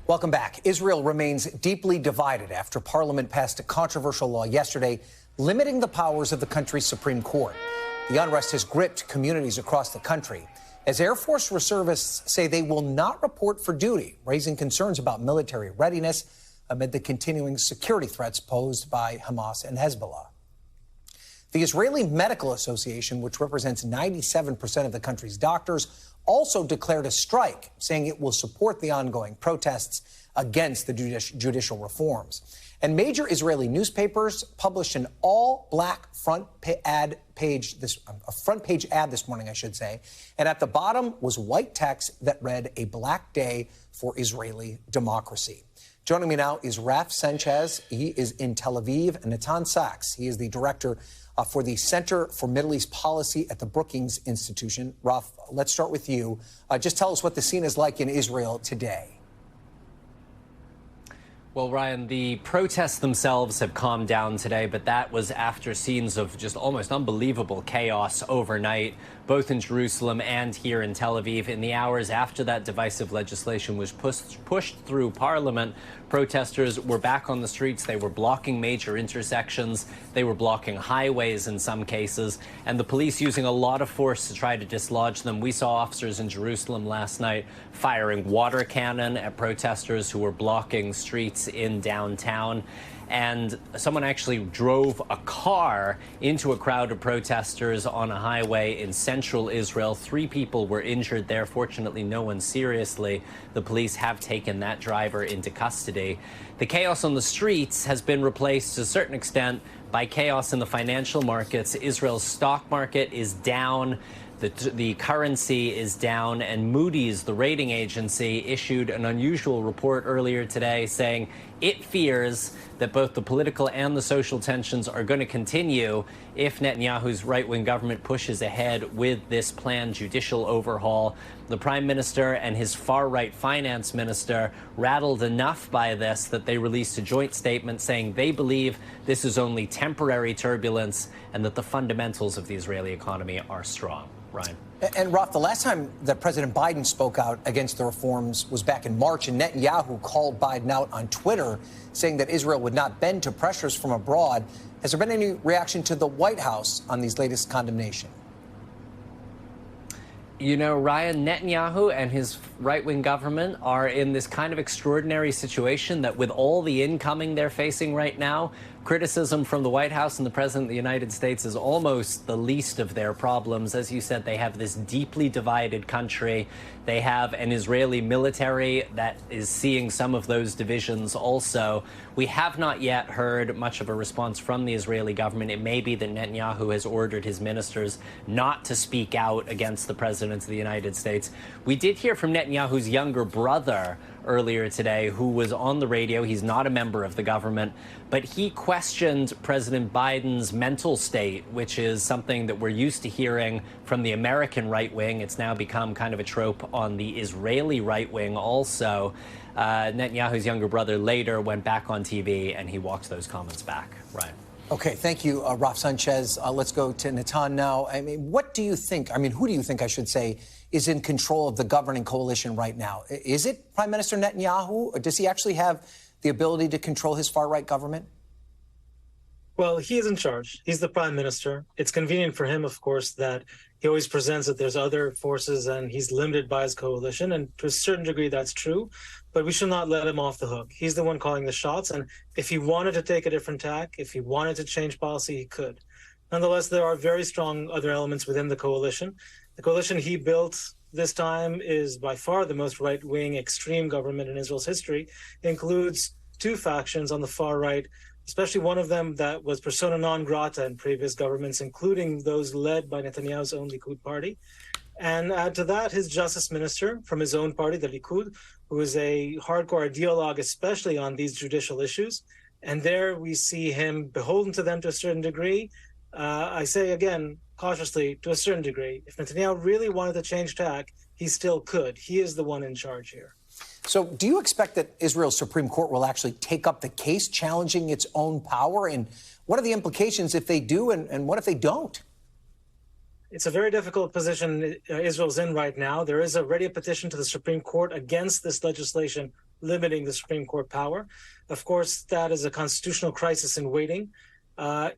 Welcome back. Israel remains deeply divided after Parliament passed a controversial law yesterday limiting the powers of the country's Supreme Court. The unrest has gripped communities across the country as Air Force reservists say they will not report for duty, raising concerns about military readiness amid the continuing security threats posed by Hamas and Hezbollah. The Israeli Medical Association, which represents 97% of the country's doctors, also declared a strike, saying it will support the ongoing protests against the judicial reforms. And major Israeli newspapers published an all-black front page ad this morning, I should say. And at the bottom was white text that read, "A black day for Israeli democracy." Joining me now is Raf Sanchez. He is in Tel Aviv. And Natan Sachs. He is the director for the Center for Middle East Policy at the Brookings Institution. Raf, let's start with you. Just tell us what the scene is like in Israel today. Well, Ryan, the protests themselves have calmed down today, but that was after scenes of just almost unbelievable chaos overnight, both in Jerusalem and here in Tel Aviv. In the hours after that divisive legislation was pushed through Parliament, protesters were back on the streets. They were blocking major intersections. They were blocking highways in some cases, and the police using a lot of force to try to dislodge them. We saw officers in Jerusalem last night firing water cannon at protesters who were blocking streets in downtown. And someone actually drove a car into a crowd of protesters on a highway in central Israel. 3 people were injured there. Fortunately, no one seriously. The police have taken that driver into custody. The chaos on the streets has been replaced to a certain extent by chaos in the financial markets. Israel's stock market is down. The currency is down, and Moody's, the rating agency, issued an unusual report earlier today saying it fears that both the political and the social tensions are going to continue if Netanyahu's right-wing government pushes ahead with this planned judicial overhaul. The prime minister and his far-right finance minister rattled enough by this that they released a joint statement saying they believe this is only temporary turbulence and that the fundamentals of the Israeli economy are strong. Ryan. And Raf, the last time that President Biden spoke out against the reforms was back in March, and Netanyahu called Biden out on Twitter, saying that Israel would not bend to pressures from abroad. Has there been any reaction to the White House on these latest condemnation? You know, Ryan, Netanyahu and his right-wing government are in this kind of extraordinary situation that with all the incoming they're facing right now, criticism from the White House and the President of the United States is almost the least of their problems. As you said, they have this deeply divided country. They have an Israeli military that is seeing some of those divisions also. We have not yet heard much of a response from the Israeli government. It may be that Netanyahu has ordered his ministers not to speak out against the President of the United States. We did hear from Netanyahu's younger brother earlier today, who was on the radio. He's not a member of the government, but he questioned President Biden's mental state, which is something that we're used to hearing from the American right wing. It's now become kind of a trope on the Israeli right wing also. Netanyahu's younger brother later went back on TV and he walked those comments back. Right. Okay, thank you, Raf Sanchez. Let's go to Natan now. I mean, who do you think, I should say, is in control of the governing coalition right now? Is it Prime Minister Netanyahu, or does he actually have the ability to control his far-right government? Well, he is in charge. He's the prime minister. It's convenient for him, of course, that he always presents that there's other forces and he's limited by his coalition. And to a certain degree, that's true. But we should not let him off the hook. He's the one calling the shots. And if he wanted to take a different tack, if he wanted to change policy, he could. Nonetheless, there are very strong other elements within the coalition. The coalition he built this time is by far the most right-wing extreme government in Israel's history. It includes 2 factions on the far right, especially one of them that was persona non grata in previous governments, including those led by Netanyahu's own Likud party. And add to that his justice minister from his own party, the Likud, who is a hardcore ideologue, especially on these judicial issues. And there we see him beholden to them to a certain degree. I say again, cautiously, to a certain degree. If Netanyahu really wanted to change tack, he still could. He is the one in charge here. So do you expect that Israel's Supreme Court will actually take up the case challenging its own power? And what are the implications if they do, and what if they don't? It's a very difficult position Israel's in right now. There is already a petition to the Supreme Court against this legislation limiting the Supreme Court power. Of course, that is a constitutional crisis in waiting.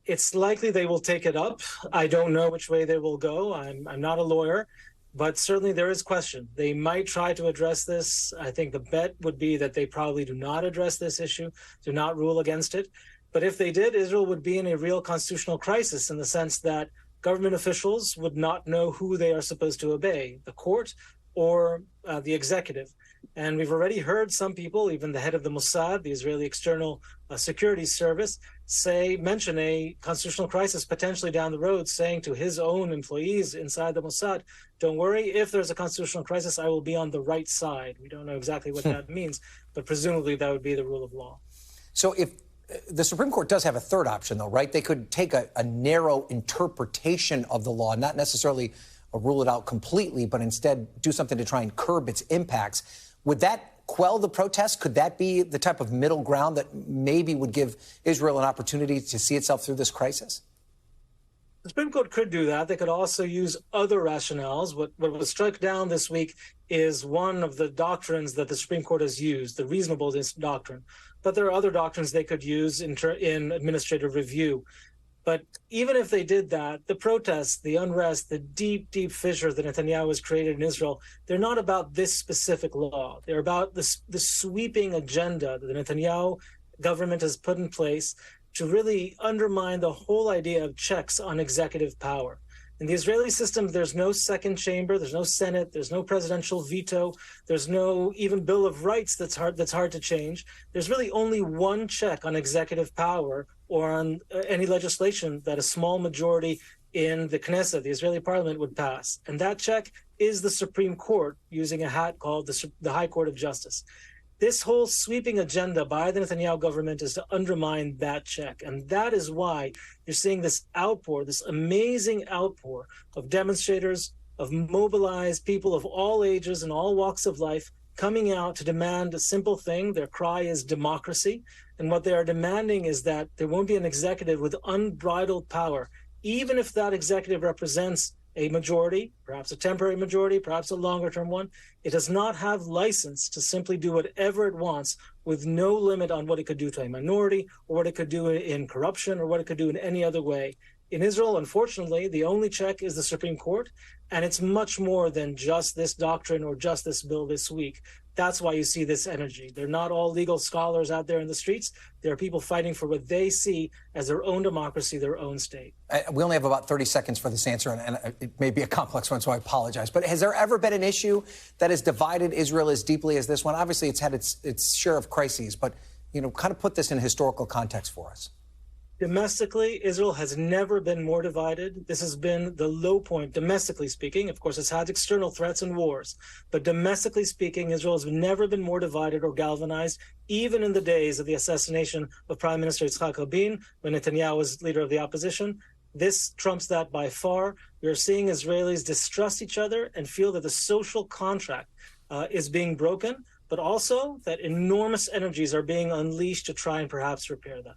It's likely they will take it up. I don't know which way they will go. I'm not a lawyer, but certainly there is question. They might try to address this. I think the bet would be that they probably do not address this issue, do not rule against it. But if they did, Israel would be in a real constitutional crisis in the sense that government officials would not know who they are supposed to obey, the court or the executive. And we've already heard some people, even the head of the Mossad, the Israeli External Security Service, mention a constitutional crisis potentially down the road, saying to his own employees inside the Mossad, don't worry, if there's a constitutional crisis, I will be on the right side. We don't know exactly what that means, but presumably that would be the rule of law. So if the Supreme Court does have a third option, though, right? They could take a narrow interpretation of the law, not necessarily rule it out completely, but instead do something to try and curb its impacts. Would that quell the protests? Could that be the type of middle ground that maybe would give Israel an opportunity to see itself through this crisis? The Supreme Court could do that. They could also use other rationales. What was struck down this week is one of the doctrines that the Supreme Court has used, the reasonableness doctrine. But there are other doctrines they could use in administrative review. But even if they did that, the protests, the unrest, the deep, deep fissure that Netanyahu has created in Israel, they're not about this specific law. They're about the sweeping agenda that the Netanyahu government has put in place to really undermine the whole idea of checks on executive power. In the Israeli system, there's no second chamber, there's no Senate, there's no presidential veto, there's no even Bill of Rights that's hard to change. There's really only one check on executive power or on any legislation that a small majority in the Knesset, the Israeli parliament, would pass. And that check is the Supreme Court, using a hat called the High Court of Justice. This whole sweeping agenda by the Netanyahu government is to undermine that check. And that is why you're seeing this outpour, this amazing outpour of demonstrators, of mobilized people of all ages and all walks of life coming out to demand a simple thing. Their cry is democracy. And what they are demanding is that there won't be an executive with unbridled power, even if that executive represents a majority, perhaps a temporary majority, perhaps a longer-term one. It does not have license to simply do whatever it wants with no limit on what it could do to a minority or what it could do in corruption or what it could do in any other way. In Israel, unfortunately, the only check is the Supreme Court, and it's much more than just this doctrine or just this bill this week. That's why you see this energy. They're not all legal scholars out there in the streets. There are people fighting for what they see as their own democracy, their own state. We only have about 30 seconds for this answer, and it may be a complex one, so I apologize. But has there ever been an issue that has divided Israel as deeply as this one? Obviously, it's had its share of crises, but, kind of put this in historical context for us. Domestically, Israel has never been more divided. This has been the low point, domestically speaking. Of course, it's had external threats and wars. But domestically speaking, Israel has never been more divided or galvanized, even in the days of the assassination of Prime Minister Yitzhak Rabin, when Netanyahu was leader of the opposition. This trumps that by far. We are seeing Israelis distrust each other and feel that the social contract is being broken, but also that enormous energies are being unleashed to try and perhaps repair that.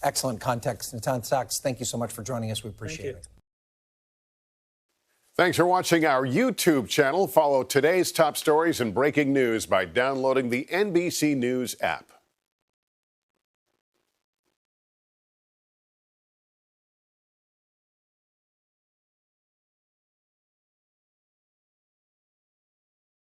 Excellent context. Natan Sachs, thank you so much for joining us. We appreciate it. Thanks for watching our YouTube channel. Follow today's top stories and breaking news by downloading the NBC News app.